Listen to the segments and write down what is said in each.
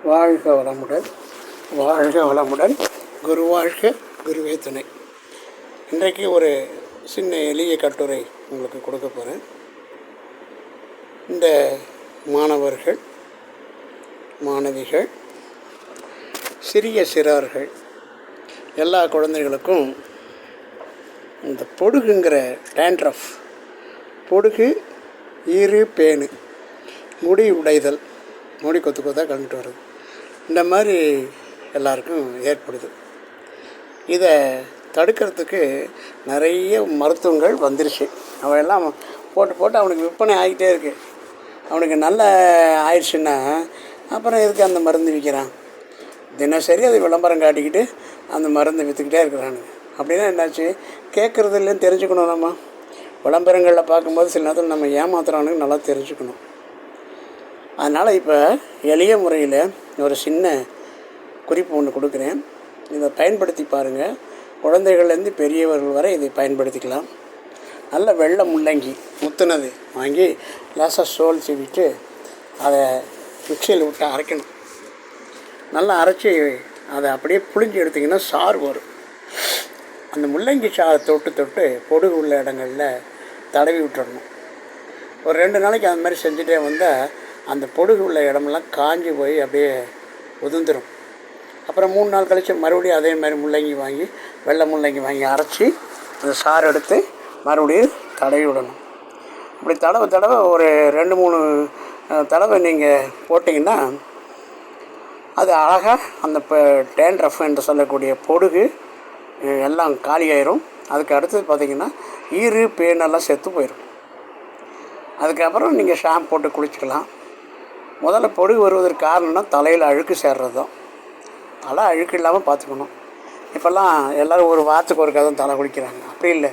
வாழ்க வளமுடன், வாழ்க வளமுடன். குரு வாழ்க, குருவே துணை. இன்றைக்கு ஒரு சின்ன எளிய கட்டுரை உங்களுக்கு கொடுக்க போகிறேன். இந்த மாணவர்கள், மாணவிகள், சிறிய சிறார்கள் எல்லா குழந்தைகளுக்கும் இந்த பொடுகுங்கிற டேண்ட்ரஃப், பொடுகு, ஈறு, பேனு, முடி உடைதல், முடி கொத்து கொத்தாக கலந்துட்டு வருது, இந்த மாதிரி எல்லாருக்கும் ஏற்படுது. இதை தடுக்கிறதுக்கு நிறைய மருத்துவங்கள் வந்துருச்சு. அவெல்லாம் போட்டு போட்டு அவனுக்கு விற்பனை ஆகிட்டே இருக்குது. அவனுக்கு நல்ல ஆயிடுச்சுன்னா அப்புறம் எதுக்கு அந்த மருந்து விற்கிறான்? தினசரி அதை விளம்பரம் காட்டிக்கிட்டு அந்த மருந்து விற்றுக்கிட்டே இருக்கிறானுங்க. அப்படின்னா என்னாச்சு? கேட்குறது இல்லைன்னு தெரிஞ்சுக்கணும். நம்ம விளம்பரங்களில் பார்க்கும்போது சில நேரத்தில் நம்ம ஏமாத்துறானுங்க நல்லா தெரிஞ்சுக்கணும். அதனால் இப்போ எளிய முறையில் ஒரு சின்ன குறிப்பு ஒன்று கொடுக்குறேன். இதை பயன்படுத்தி பாருங்கள். குழந்தைகள்லேருந்து பெரியவர்கள் வரை இதை பயன்படுத்திக்கலாம். நல்ல வெள்ளை முள்ளங்கி முத்துனது வாங்கி லேசாக சோல் சீவிட்டு அதை மிக்சியில் விட்டு அரைக்கணும். நல்லா அரைச்சி அதை அப்படியே புழிஞ்சு எடுத்திங்கன்னா சாறு வரும். அந்த முள்ளங்கி சாறை தொட்டு தொட்டு பொடுகு உள்ள இடங்களில் தடவி விட்டுறணும். ஒரு 2 நாளைக்கு அந்த மாதிரி செஞ்சுட்டே வந்தால் அந்த பொடுகு உள்ள இடமெல்லாம் காஞ்சி போய் அப்படியே உதிர்ந்துடும். அப்புறம் 3 நாள் கழித்து மறுபடியும் அதே மாதிரி முள்ளங்கி வாங்கி, வெள்ளை முள்ளங்கி வாங்கி அரைச்சி அந்த சாறு எடுத்து மறுபடியும் தடவி விடணும். அப்படி தடவை ஒரு 2-3 தடவை நீங்கள் போட்டிங்கன்னா அது அழகாக அந்த டேண்ட்ரஃப் என்று சொல்லக்கூடிய பொடுகு எல்லாம் காலியாயிரும். அதுக்கு அடுத்தது பார்த்திங்கன்னா ஈறு, பேனெல்லாம் செத்து போயிடும். அதுக்கப்புறம் நீங்கள் ஷாம்பு போட்டு குளிச்சுக்கலாம். முதல்ல பொடுகு வருவதற்கு காரணம்னா தலையில் அழுக்கு சேர்றது தான். தலை அழுக்கு இல்லாமல் பார்த்துக்கணும். இப்போல்லாம் எல்லோரும் ஒரு வாரத்துக்கு ஒரு கதை தலை குளிக்கிறாங்க. அப்படி இல்லை,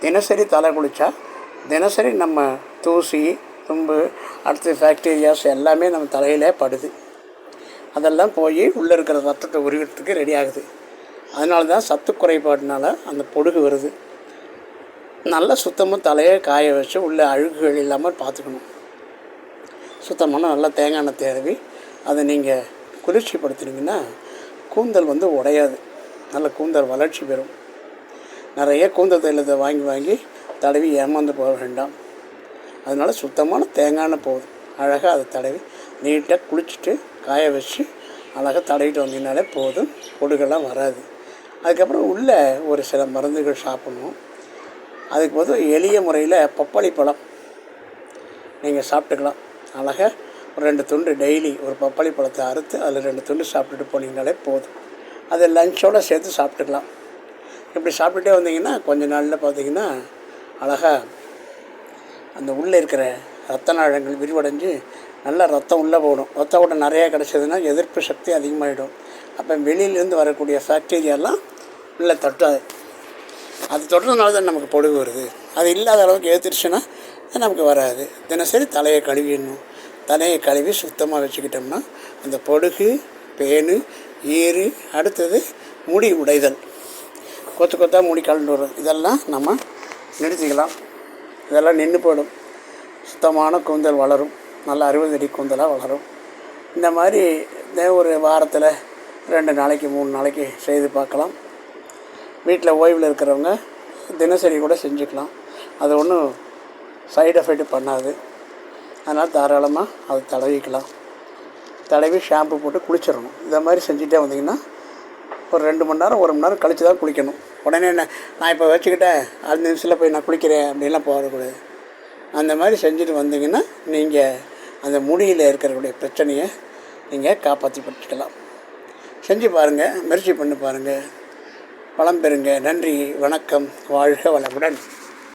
தினசரி தலை குளித்தா தினசரி நம்ம தூசி, தும்பு, அடுத்து பாக்டீரியாஸ் எல்லாமே நம்ம தலையிலே படுது. அதெல்லாம் போய் உள்ளே இருக்கிற ரத்தத்தை உருகிறதுக்கு ரெடி ஆகுது. அதனால தான் சத்து குறைபாடுனால அந்த பொடுகு வருது. நல்ல சுத்தமாக தலையை காய வச்சு உள்ள அழுகுகள் இல்லாமல் பார்த்துக்கணும். சுத்தமான நல்லா தேங்காய் எண்ணெய் தடவி அதை நீங்கள் குளிர்ச்சிப்படுத்தினீங்கன்னா கூந்தல் உடையாது. நல்ல கூந்தல் வளர்ச்சி பெறும். நிறைய கூந்தல் தைலத்தை வாங்கி தடவி ஏமாந்து போக வேண்டாம். அதனால் சுத்தமான தேங்காய் எண்ணெய் போகுது. அழகாக அதை தடவி நீட்டாக குளிச்சுட்டு காய வச்சு அழகாக தடவிட்டு வந்தீங்கனாலே போதும், பொடுகெல்லாம் வராது. அதுக்கப்புறம் உள்ள ஒரு சில மருந்துகள் சாப்பிட்ணும். அதுக்கு போது எளிய முறையில் பப்பாளி பழம் நீங்கள் சாப்பிட்டுக்கலாம். அழகாக ஒரு 2 துண்டு டெய்லி ஒரு பப்பாளி பழத்தை அறுத்து அதில் 2 துண்டு சாப்பிட்டுட்டு போனீங்கனாலே போதும். அதை லஞ்சோடு சேர்த்து சாப்பிட்டுக்கலாம். இப்படி சாப்பிட்டுட்டே வந்தீங்கன்னா கொஞ்ச நாளில் பார்த்திங்கன்னா அழகாக அந்த உள்ளே இருக்கிற ரத்த நாளங்கள் விரிவடைஞ்சு நல்லா ரத்தம் உள்ளே போடும். ரத்த ஓட்டம் நிறையா கிடச்சதுன்னா எதிர்ப்பு சக்தி அதிகமாகிடும். அப்போ வெளியிலேருந்து வரக்கூடிய பாக்டீரியாலாம் உள்ளே தட்டாது. அது தொடுறதுனால தான் நமக்கு பொடுகு வருது. அது இல்லாத அளவுக்கு ஏற்றுருச்சுன்னா நமக்கு வராது. தினசரி தலையை கழுவிடணும். தலையை கழுவி சுத்தமாக வச்சுக்கிட்டோம்னா அந்த பொடுகு, பேனு, ஈறு, அடுத்தது முடி உடைதல், கொத்து கொத்தாக முடி கலந்து வரும், இதெல்லாம் நம்ம நிறுத்திக்கலாம். இதெல்லாம் நின்று போயிடும். சுத்தமான கூந்தல் வளரும். நல்லா 60 அடி கூந்தலாக வளரும். இந்த மாதிரி ஒரு வாரத்தில் 2 நாளைக்கு 3 நாளைக்கு செய்து பார்க்கலாம். வீட்டில் ஓய்வில் இருக்கிறவங்க தினசரி கூட செஞ்சுக்கலாம். அது ஒன்றும் சைடு எஃபெக்ட் பண்ணாது. அதனால் தாராளமாக அதை தடவிக்கலாம். தடவி ஷாம்பு போட்டு குளிச்சிடணும். இதை மாதிரி செஞ்சுட்டே வந்தீங்கன்னா ஒரு 2 மணி நேரம் 1 மணி நேரம் கழித்து தான் குளிக்கணும். உடனே நான் இப்போ வச்சுக்கிட்டேன் 5 நிமிஷத்தில் போய் நான் குளிக்கிறேன் அப்படின்லாம் போகக்கூடாது. அந்த மாதிரி செஞ்சுட்டு வந்தீங்கன்னா நீங்கள் அந்த முடியில் இருக்கிறக்கூடிய பிரச்சனையை நீங்கள் காப்பாற்றி பட்டுக்கலாம். செஞ்சு பாருங்கள், முயற்சி பண்ணி பாருங்கள், வளம் பெறுங்க. நன்றி, வணக்கம், வாழ்க வளமுடன்.